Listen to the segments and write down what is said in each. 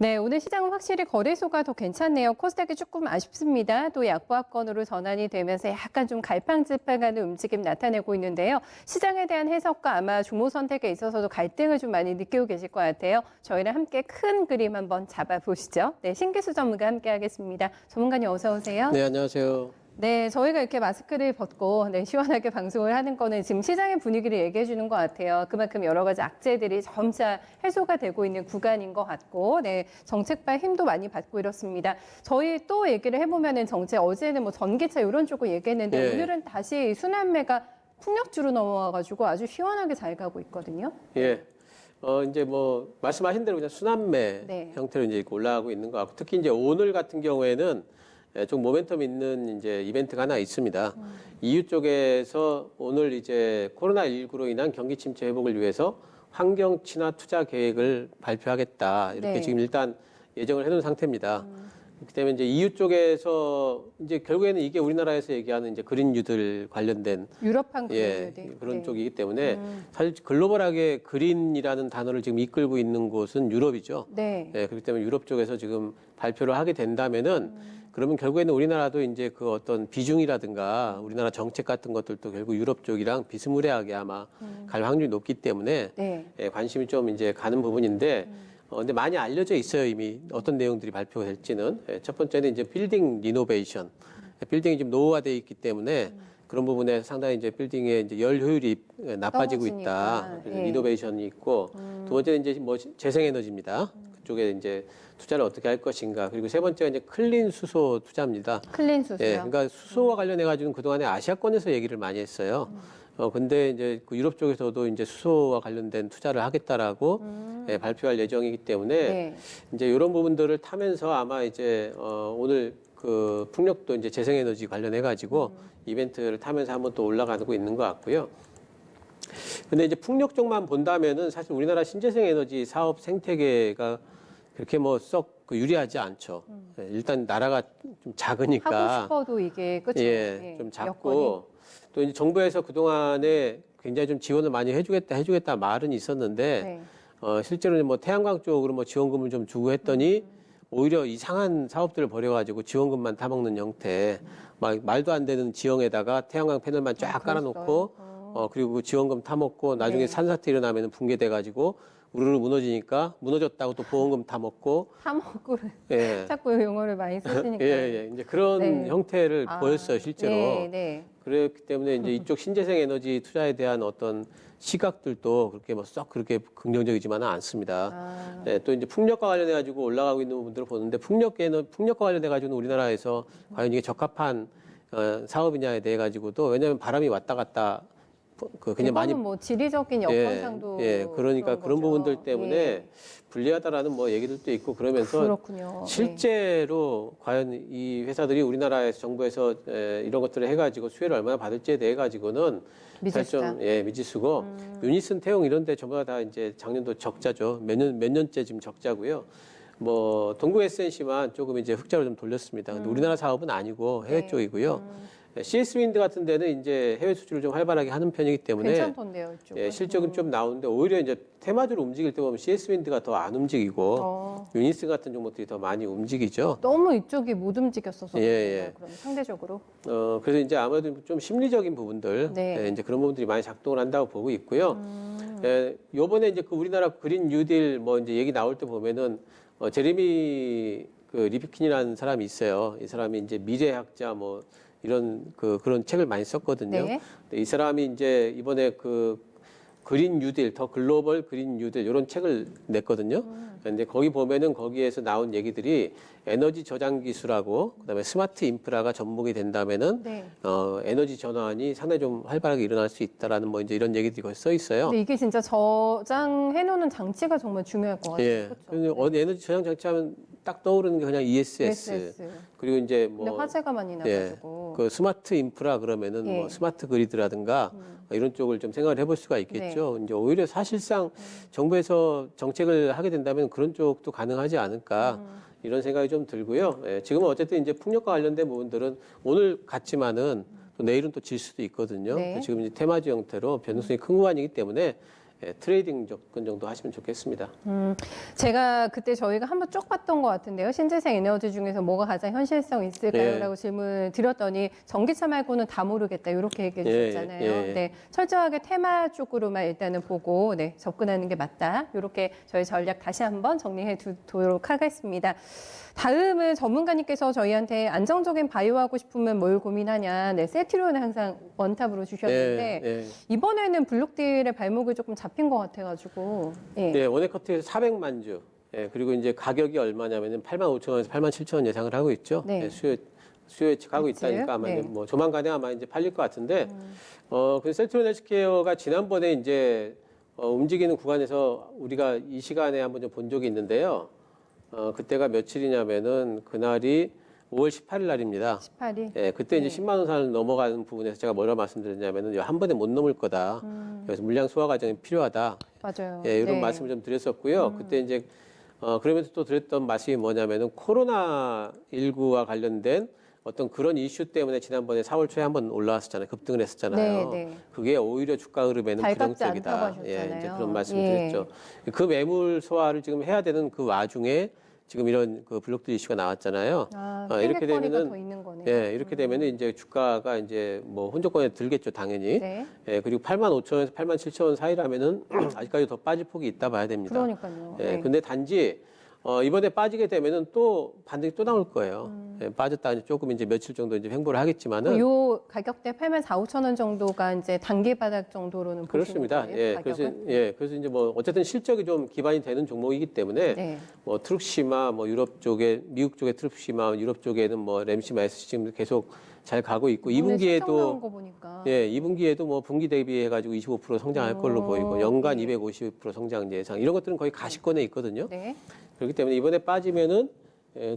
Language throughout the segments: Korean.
네, 오늘 시장은 확실히 거래소가 더 괜찮네요. 코스닥이 조금 아쉽습니다. 또 약보합권으로 전환이 되면서 약간 좀 갈팡질팡하는 움직임 나타내고 있는데요. 시장에 대한 해석과 아마 종목 선택에 있어서도 갈등을 좀 많이 느끼고 계실 것 같아요. 저희랑 함께 큰 그림 한번 잡아보시죠. 네, 신기수 전문가 함께 하겠습니다. 전문가님 어서 오세요. 네, 안녕하세요. 네, 저희가 이렇게 마스크를 벗고 시원하게 방송을 하는 거는 지금 시장의 분위기를 얘기해 주는 것 같아요. 그만큼 여러 가지 악재들이 점차 해소가 되고 있는 구간인 것 같고, 정책발 힘도 많이 받고 이렇습니다. 저희 또 얘기를 해보면은 어제는 뭐 전기차 이런 쪽을 얘기했는데 예. 오늘은 다시 순환매가 풍력주로 넘어와가지고 아주 시원하게 잘 가고 있거든요. 예. 이제 뭐, 말씀하신 대로 그냥 순환매 네. 형태로 이제 올라가고 있는 것 같고, 특히 이제 오늘 같은 경우에는 좀 모멘텀 있는 이제 이벤트가 하나 있습니다. EU 쪽에서 오늘 이제 코로나19로 인한 경기 침체 회복을 위해서 환경 친화 투자 계획을 발표하겠다. 이렇게 네. 지금 일단 예정을 해놓은 상태입니다. 그렇기 때문에 이제 EU 쪽에서 이제 결국에는 이게 우리나라에서 얘기하는 이제 그린 뉴딜 관련된 유럽판 예, 그룹들. 그런 네. 쪽이기 때문에 사실 글로벌하게 그린이라는 단어를 지금 이끌고 있는 곳은 유럽이죠. 네. 예, 그렇기 때문에 유럽 쪽에서 지금 발표를 하게 된다면은 그러면 결국에는 우리나라도 이제 그 어떤 비중이라든가 우리나라 정책 같은 것들도 결국 유럽 쪽이랑 비스무리하게 아마 갈 확률이 높기 때문에 네. 예, 관심이 좀 이제 가는 부분인데 근데 많이 알려져 있어요, 이미. 어떤 내용들이 발표가 될지는. 예, 첫 번째는 이제 빌딩 리노베이션. 빌딩이 좀 노후화되어 있기 때문에 그런 부분에 상당히 이제 빌딩의 이제 열 효율이 나빠지고 있다. 떨어지니까. 그래서 예. 리노베이션이 있고 두 번째는 이제 뭐 재생에너지입니다. 그쪽에 이제 투자를 어떻게 할 것인가. 그리고 세 번째가 이제 클린 수소 투자입니다. 클린 수소요. 예, 그러니까 수소와 관련해 가지고는 그동안에 아시아권에서 얘기를 많이 했어요. 근데 이제 그 유럽 쪽에서도 이제 수소와 관련된 투자를 하겠다라고 예, 발표할 예정이기 때문에 네. 이제 이런 부분들을 타면서 아마 이제 오늘 그 풍력도 이제 재생에너지 관련해 가지고 이벤트를 타면서 한번 또 올라가고 있는 것 같고요. 근데 이제 풍력 쪽만 본다면은 사실 우리나라 신재생에너지 사업 생태계가 그렇게 뭐 썩 유리하지 않죠. 예, 일단 나라가 좀 작으니까. 하고 싶어도 이게 그렇죠. 예, 좀 작고 여건이. 또 이제 정부에서 그동안에 굉장히 좀 지원을 많이 해주겠다 말은 있었는데 네. 실제로는 뭐 태양광 쪽으로 뭐 지원금을 좀 주고 했더니 오히려 이상한 사업들을 벌여가지고 지원금만 타먹는 형태, 막 말도 안 되는 지형에다가 태양광 패널만 쫙 깔아놓고 그리고 그 지원금 타먹고 나중에 네. 산사태 일어나면 붕괴돼가지고 우르르 무너지니까 무너졌다고 또 보험금 타먹고 타먹구를 예. 자꾸 용어를 많이 쓰시니까. 예, 이제 그런 네. 형태를 보였어요, 실제로. 네, 네. 그렇기 때문에 이제 이쪽 신재생 에너지 투자에 대한 어떤 시각들도 그렇게 뭐 썩 그렇게 긍정적이지만은 않습니다. 네, 또 이제 풍력과 관련해 가지고 올라가고 있는 부분들을 보는데 풍력과 관련해 가지고는 우리나라에서 과연 이게 적합한 사업이냐에 대해 가지고도 왜냐하면 바람이 왔다 갔다 그냥 많이 뭐 지리적인 여건상도 그러니까 그런 거죠. 부분들 때문에 예. 불리하다라는 뭐 얘기들도 있고 그러면서 그렇군요. 실제로 과연 이 회사들이 우리나라에서 정부에서 이런 것들을 해가지고 수혜를 얼마나 받을지에 대해 가지고는 사실 미지수다. 좀 미지수고 유니슨, 태용 이런데 전부 다 이제 작년도 적자죠. 몇 년째 지금 적자고요. 뭐 동구 SNC만 조금 이제 흑자로 좀 돌렸습니다. 근데 우리나라 사업은 아니고 해외 네. 쪽이고요. CS 윈드 같은 데는 이제 해외 수출을 좀 활발하게 하는 편이기 때문에 괜찮던데요, 이쪽은. 실적은 좀 나오는데 오히려 이제 테마주로 움직일 때 보면 CS 윈드가 더 안 움직이고 유니스 같은 종목들이 더 많이 움직이죠. 너무 이쪽이 못 움직였어서 예. 그럼 상대적으로. 그래서 이제 아무래도 좀 심리적인 부분들, 네. 이제 그런 부분들이 많이 작동을 한다고 보고 있고요. 요번에 이제 그 우리나라 그린 뉴딜 뭐 이제 얘기 나올 때 보면은 제레미 그 리피킨이라는 사람이 있어요. 이 사람이 이제 미래학자 뭐 이런 그런 책을 많이 썼거든요. 네. 근데 이 사람이 이제 이번에 그 그린 뉴딜, 더 글로벌 그린 뉴딜 이런 책을 냈거든요. 근데 거기 보면은 거기에서 나온 얘기들이 에너지 저장 기술하고 그다음에 스마트 인프라가 접목이 된다면은 네. 에너지 전환이 상당히 좀 활발하게 일어날 수 있다라는 뭐 이제 이런 얘기들이 거기 써 있어요. 근데 이게 진짜 저장해놓는 장치가 정말 중요할 것 같아요. 예. 그렇죠? 근데 에너지 저장 장치하면 딱 떠오르는 게 그냥 ESS. ESS. 그리고 이제 근데 뭐 화재가 많이 나가지고. 그 스마트 인프라 그러면은 예. 뭐 스마트 그리드라든가 이런 쪽을 좀 생각을 해볼 수가 있겠죠. 이제 오히려 사실상 정부에서 정책을 하게 된다면 그런 쪽도 가능하지 않을까 이런 생각이 좀 들고요. 지금은 어쨌든 이제 풍력과 관련된 부분들은 오늘 같지만은 또 내일은 또 질 수도 있거든요. 네. 지금 이제 테마주 형태로 변동성이 큰 구간이기 때문에 트레이딩 접근 정도 하시면 좋겠습니다. 제가 그때 저희가 한번 쭉 봤던 것 같은데요. 신재생 에너지 중에서 뭐가 가장 현실성 있을까요? 예. 라고 질문을 드렸더니 전기차 말고는 다 모르겠다. 이렇게 얘기해 예, 주셨잖아요. 예. 네, 철저하게 테마 쪽으로만 일단은 보고 네, 접근하는 게 맞다. 이렇게 저희 전략 다시 한번 정리해 두도록 하겠습니다. 다음은 전문가님께서 저희한테 안정적인 바이오하고 싶으면 뭘 고민하냐. 네, 셀트리온을 항상 원탑으로 주셨는데 예. 이번에는 블록딜의 발목을 조금 잡힌 것 같아가지고 예. 예, 원액커트에서 400만 주. 예, 그리고 이제 가격이 얼마냐면은 85,000원에서 87,000원 예상을 하고 있죠. 네. 예, 수요 예측하고 그치? 있다니까 아마 네. 이제 뭐 조만간에 아마 이제 팔릴 것 같은데, 그 셀트리온 헬스케어가 지난번에 이제 움직이는 구간에서 우리가 이 시간에 한번 좀 본 적이 있는데요. 그때가 며칠이냐면은 그날이 5월 18일 날입니다. 18일. 예, 그때 네. 이제 10만 원 선을 넘어가는 부분에서 제가 뭐라 말씀드렸냐면은 한 번에 못 넘을 거다. 그래서 물량 소화 과정이 필요하다. 맞아요. 예, 이런 네. 말씀을 좀 드렸었고요. 그때 이제 그러면서 또 드렸던 말씀이 뭐냐면은 코로나19와 관련된 어떤 그런 이슈 때문에 지난번에 4월 초에 한번 올라왔었잖아요. 급등을 했었잖아요. 네, 네. 그게 오히려 주가 흐름에는 달갑지 않다고 부정적이다. 하셨잖아요. 예, 이제 그런 말씀을 예. 드렸죠. 그 매물 소화를 지금 해야 되는 그 와중에 지금 이런 그 블록들 이슈가 나왔잖아요. 아, 이렇게 핑계거리가 되면은 더 있는 거네요. 예, 이렇게 되면은 이제 주가가 이제 뭐 혼조권에 들겠죠, 당연히. 네. 예, 그리고 85,000원에서 87,000원 사이라면은 아직까지 더 빠질 폭이 있다 봐야 됩니다. 그러니까요. 예, 네. 근데 단지 이번에 빠지게 되면은 또 반등이 또 나올 거예요. 예, 빠졌다 조금 이제 며칠 정도 이제 횡보를 하겠지만은 요 가격대 84,500원 정도가 이제 단기 바닥 정도로는 그렇습니다. 보시는 거예요, 예, 가격은? 그래서 이제 뭐 어쨌든 실적이 좀 기반이 되는 종목이기 때문에 네. 뭐 트룩시마, 뭐 유럽 쪽에 미국 쪽에 트룩시마, 유럽 쪽에는 뭐 램시마 S 지금 계속 잘 가고 있고 오늘 실적 나온 2분기에도 거 보니까 예, 2분기에도 뭐 분기 대비해 가지고 25% 성장할 걸로 보이고 연간 네. 250% 성장 예상 이런 것들은 거의 가시권에 있거든요. 네. 그렇기 때문에 이번에 빠지면은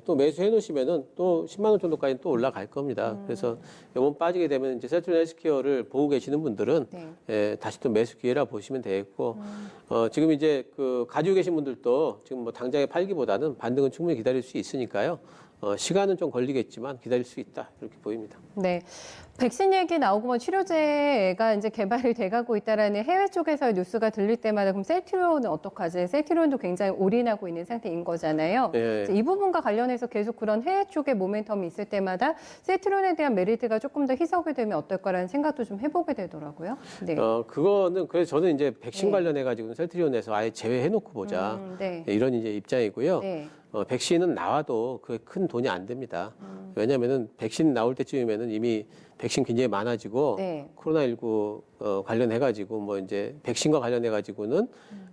또 매수해 놓으시면은 또 10만 원 정도까지 또 올라갈 겁니다. 그래서 이번 빠지게 되면 이제 셀트리온 헬스케어를 보고 계시는 분들은 네. 다시 또 매수 기회라 보시면 되겠고 지금 이제 그 가지고 계신 분들도 지금 뭐 당장에 팔기보다는 반등은 충분히 기다릴 수 있으니까요. 시간은 좀 걸리겠지만 기다릴 수 있다 이렇게 보입니다. 네. 백신 얘기 나오고 뭐 치료제가 이제 개발이 돼가고 있다라는 해외 쪽에서 뉴스가 들릴 때마다 그럼 셀트리온은 어떡하지? 셀트리온도 굉장히 올인하고 있는 상태인 거잖아요. 예. 이제 이 부분과 관련해서 계속 그런 해외 쪽의 모멘텀이 있을 때마다 셀트리온에 대한 메리트가 조금 더 희석이 되면 어떨까라는 생각도 좀 해보게 되더라고요. 네. 그거는 그래서 저는 이제 백신 네. 관련해 가지고 셀트리온에서 아예 제외해 놓고 보자. 네. 이런 이제 입장이고요. 네. 백신은 나와도 그게 큰 돈이 안 됩니다. 왜냐하면은 백신 나올 때쯤이면은 이미 백신 굉장히 많아지고 네. 코로나19 관련해 가지고 뭐 이제 백신과 관련해 가지고는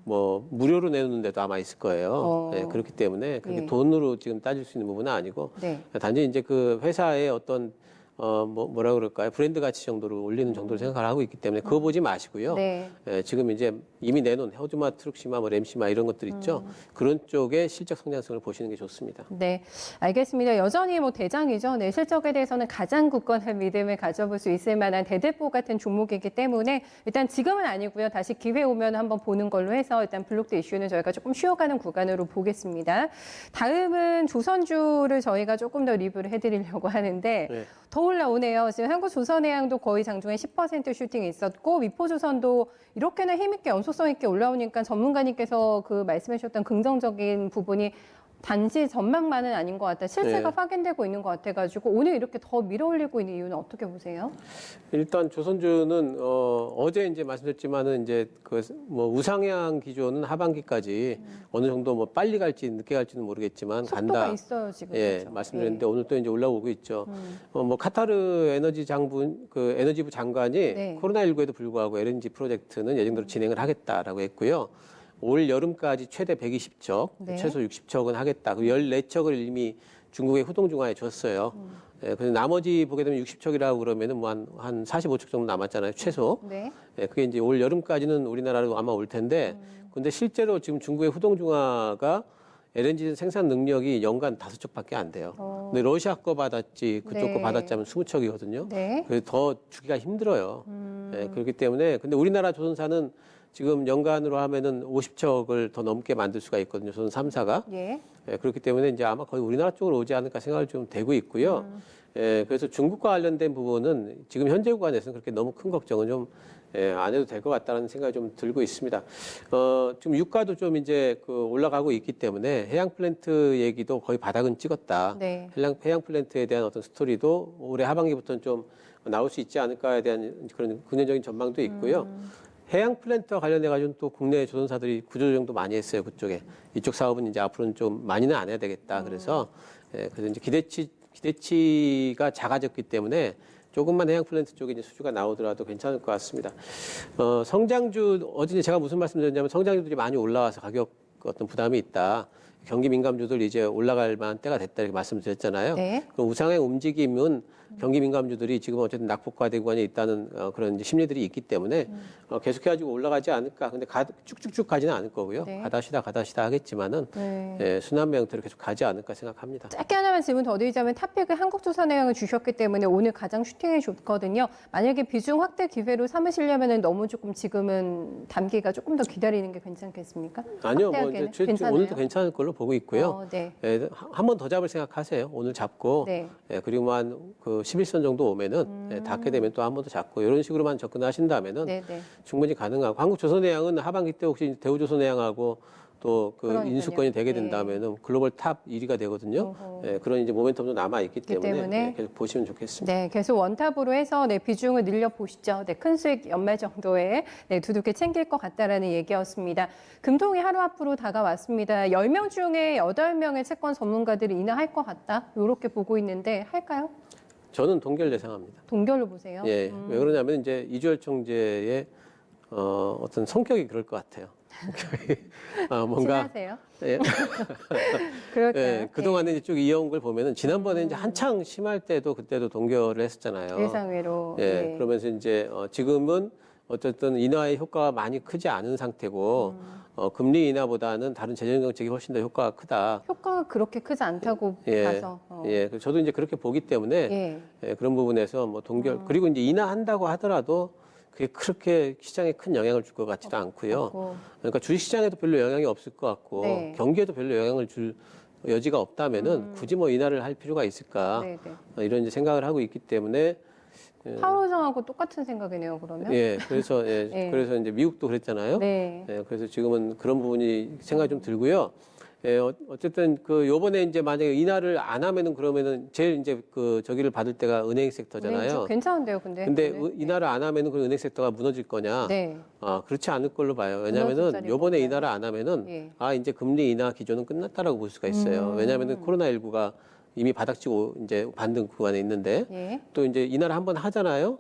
뭐 무료로 내놓는 데도 아마 있을 거예요. 네, 그렇기 때문에 그게 예. 돈으로 지금 따질 수 있는 부분은 아니고 네. 단지 이제 그 회사의 어떤 뭐라 그럴까요? 브랜드 가치 정도를 올리는 정도로 생각을 하고 있기 때문에 그거 보지 마시고요. 네. 지금 이제 이미 내놓은 헤오즈마, 트룩시마, 뭐 램시마 이런 것들 있죠. 그런 쪽의 실적 성장성을 보시는 게 좋습니다. 네, 알겠습니다. 여전히 뭐 대장이죠. 네, 실적에 대해서는 가장 굳건한 믿음을 가져볼 수 있을 만한 대대보 같은 종목이기 때문에 일단 지금은 아니고요. 다시 기회 오면 한번 보는 걸로 해서 일단 블록드 이슈는 저희가 조금 쉬어가는 구간으로 보겠습니다. 다음은 조선주를 저희가 조금 더 리뷰를 해드리려고 하는데 네. 더 올라오네요. 지금 한국조선해양도 거의 장중에 10% 슈팅이 있었고 위포조선도 이렇게나 힘있게 연속성 있게 올라오니까 전문가님께서 그 말씀해 주셨던 긍정적인 부분이 단지 전망만은 아닌 것 같다. 실체가 네. 확인되고 있는 것 같아가지고 오늘 이렇게 더 밀어올리고 있는 이유는 어떻게 보세요? 일단 조선주는 어제 이제 말씀드렸지만은 이제 그 뭐 우상향 기조는 하반기까지 어느 정도 뭐 빨리 갈지 늦게 갈지는 모르겠지만 속도가 간다. 있어요 지금. 예, 그렇죠? 말씀드렸는데 오늘 또 이제 올라오고 있죠. 뭐 카타르 에너지 장군 그 에너지부 장관이 네. 코로나19에도 불구하고 LNG 프로젝트는 예정대로 진행을 하겠다라고 했고요. 올 여름까지 최대 120척, 네. 최소 60척은 하겠다. 그리고 14척을 이미 중국의 후동중화에 줬어요. 예, 그래서 나머지 보게 되면 60척이라고 그러면은 뭐 한 45척 정도 남았잖아요, 최소. 네. 예, 그게 이제 올 여름까지는 우리나라로 아마 올 텐데, 근데 실제로 지금 중국의 후동중화가 LNG 생산 능력이 연간 5척밖에 안 돼요. 근데 러시아 거 받았지, 그쪽 네. 거 받았자면 20척이거든요. 네. 그래서 더 주기가 힘들어요. 예, 그렇기 때문에, 근데 우리나라 조선사는 지금 연간으로 하면은 50척을 더 넘게 만들 수가 있거든요. 조선 3사가. 예. 그렇기 때문에 이제 아마 거의 우리나라 쪽으로 오지 않을까 생각을 좀 되고 있고요. 그래서 중국과 관련된 부분은 지금 현재 구간에서는 그렇게 너무 큰 걱정은 좀 안 해도 될 것 같다는 생각이 좀 들고 있습니다. 지금 유가도 좀 이제 그 올라가고 있기 때문에 해양 플랜트 얘기도 거의 바닥은 찍었다. 네. 해양 플랜트에 대한 어떤 스토리도 올해 하반기부터는 좀 나올 수 있지 않을까에 대한 그런 긍정적인 전망도 있고요. 해양 플랜트와 관련해 가지고 또 국내 조선사들이 구조조정도 많이 했어요. 그쪽에 이쪽 사업은 이제 앞으로는 좀 많이는 안 해야 되겠다. 그래서 그래서 이제 기대치가 작아졌기 때문에 조금만 해양 플랜트 쪽에 이제 수주가 나오더라도 괜찮을 것 같습니다. 성장주 어제 제가 무슨 말씀드렸냐면 성장주들이 많이 올라와서 가격 어떤 부담이 있다. 경기 민감주들 이제 올라갈 만한 때가 됐다 이렇게 말씀드렸잖아요. 네. 그럼 우상향 움직임은 경기 민감주들이 지금 어쨌든 낙폭과대 구간에 있다는 그런 이제 심리들이 있기 때문에 계속해가지고 올라가지 않을까. 근데 쭉쭉쭉 가지는 않을 거고요. 네. 가다시다 하겠지만은 순환매 형태로 계속 가지 않을까 생각합니다. 짧게 하나만 질문 더 드리자면 탑픽을 한국조선해양을 주셨기 때문에 오늘 가장 슈팅이 좋거든요. 만약에 비중 확대 기회로 삼으시려면 너무 조금 지금은 담기가 조금 더 기다리는 게 괜찮겠습니까? 아니요, 뭐 확대하기에는? 이제 괜찮아요? 오늘도 괜찮을 걸로 보고 있고요. 네. 한 번 더 잡을 생각하세요. 오늘 잡고 네. 그리고 한 그 11선 정도 오면은 닿게 되면 또 한 번 더 잡고 이런 식으로만 접근하신다면은 네. 충분히 가능하고 한국조선해양은 하반기 때 혹시 대우조선해양하고 또 그 그러니까요. 인수권이 되게 네. 된다면은 글로벌 탑 1위가 되거든요. 그런 이제 모멘텀도 남아 있기 때문에 계속 보시면 좋겠습니다. 네, 계속 원탑으로 해서 비중을 늘려 보시죠. 큰 수익 연말 정도에 두둑히 챙길 것 같다라는 얘기였습니다. 금통이 하루 앞으로 다가왔습니다. 10명 중에 8명의 채권 전문가들이 인하할 것 같다. 이렇게 보고 있는데 할까요? 저는 동결 예상합니다. 동결로 보세요. 예, 왜 그러냐면 이제 이주열 총재의 어떤 성격이 그럴 것 같아요. 뭔가 친하세요? 예. 그럴까요? 예, 그동안에 이제 쭉 이어온 걸 보면은 지난번에 이제 한창 심할 때도 그때도 동결을 했었잖아요. 예상외로. 예, 네. 그러면서 이제 지금은 어쨌든 인하의 효과가 많이 크지 않은 상태고 금리 인하보다는 다른 재정 정책이 훨씬 더 효과가 크다. 효과가 그렇게 크지 않다고 봐서. 예, 저도 이제 그렇게 보기 때문에 그런 부분에서 뭐 동결 그리고 이제 인하한다고 하더라도 그게 그렇게 시장에 큰 영향을 줄 것 같지도 않고요. 그러니까 주식시장에도 별로 영향이 없을 것 같고 네. 경기에도 별로 영향을 줄 여지가 없다면은 굳이 뭐 인하를 할 필요가 있을까 이런 이제 생각을 하고 있기 때문에 파월정하고 똑같은 생각이네요. 그러면. 예, 그래서 그래서 이제 미국도 그랬잖아요. 네. 그래서 지금은 그런 부분이 생각이 좀 들고요. 어쨌든 그 요번에 이제 만약에 인하를 안 하면은 그러면은 제일 이제 그 저기를 받을 때가 은행 섹터잖아요. 괜찮은데요, 근데. 인하를 안 하면은 그 은행 섹터가 무너질 거냐? 네. 그렇지 않을 걸로 봐요. 왜냐면은 요번에 인하를 안 하면은 이제 금리 인하 기조는 끝났다라고 볼 수가 있어요. 왜냐면은 코로나19가 이미 바닥치고 이제 반등 구간에 있는데 또 이제 인하를 한번 하잖아요.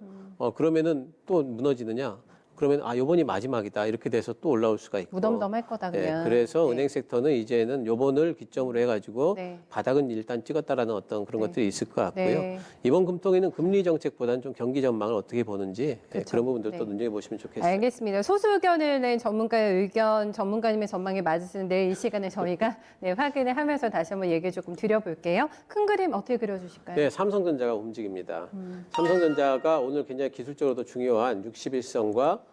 그러면은 또 무너지느냐? 그러면 요번이 마지막이다 이렇게 돼서 또 올라올 수가 있고 무덤덤할 거다 그냥. 그래서 은행 섹터는 이제는 요번을 기점으로 해가지고 바닥은 일단 찍었다라는 어떤 그런 것들이 있을 것 같고요. 이번 금통위는 금리 정책보다는 좀 경기 전망을 어떻게 보는지 그런 부분들도 눈여겨 보시면 좋겠습니다. 알겠습니다. 소수 의견을 낸 전문가의 의견, 전문가님의 전망에 맞으시는 내일 이 시간에 저희가 확인을 하면서 다시 한번 얘기 조금 드려볼게요. 큰 그림 어떻게 그려주실까요? 네, 삼성전자가 움직입니다. 삼성전자가 오늘 굉장히 기술적으로도 중요한 61선과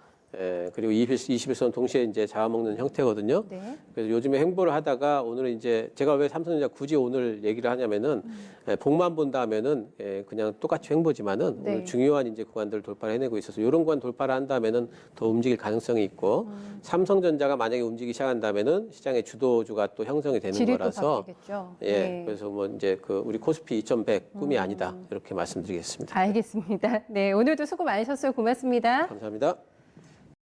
그리고 21선 동시에 이제 잡아먹는 형태거든요. 그래서 요즘에 횡보를 하다가 오늘은 이제 제가 왜 삼성전자 굳이 오늘 얘기를 하냐면은 복만 본다면은 그냥 똑같이 횡보지만은 오늘 중요한 이제 구간들을 돌파를 해내고 있어서 이런 구간 돌파를 한다면은 더 움직일 가능성이 있고 삼성전자가 만약에 움직이기 시작한다면은 시장의 주도주가 또 형성이 되는 거라서 그래서 뭐 이제 그 우리 코스피 2100 꿈이 아니다 이렇게 말씀드리겠습니다. 알겠습니다. 네, 오늘도 수고 많으셨어요. 고맙습니다. 감사합니다.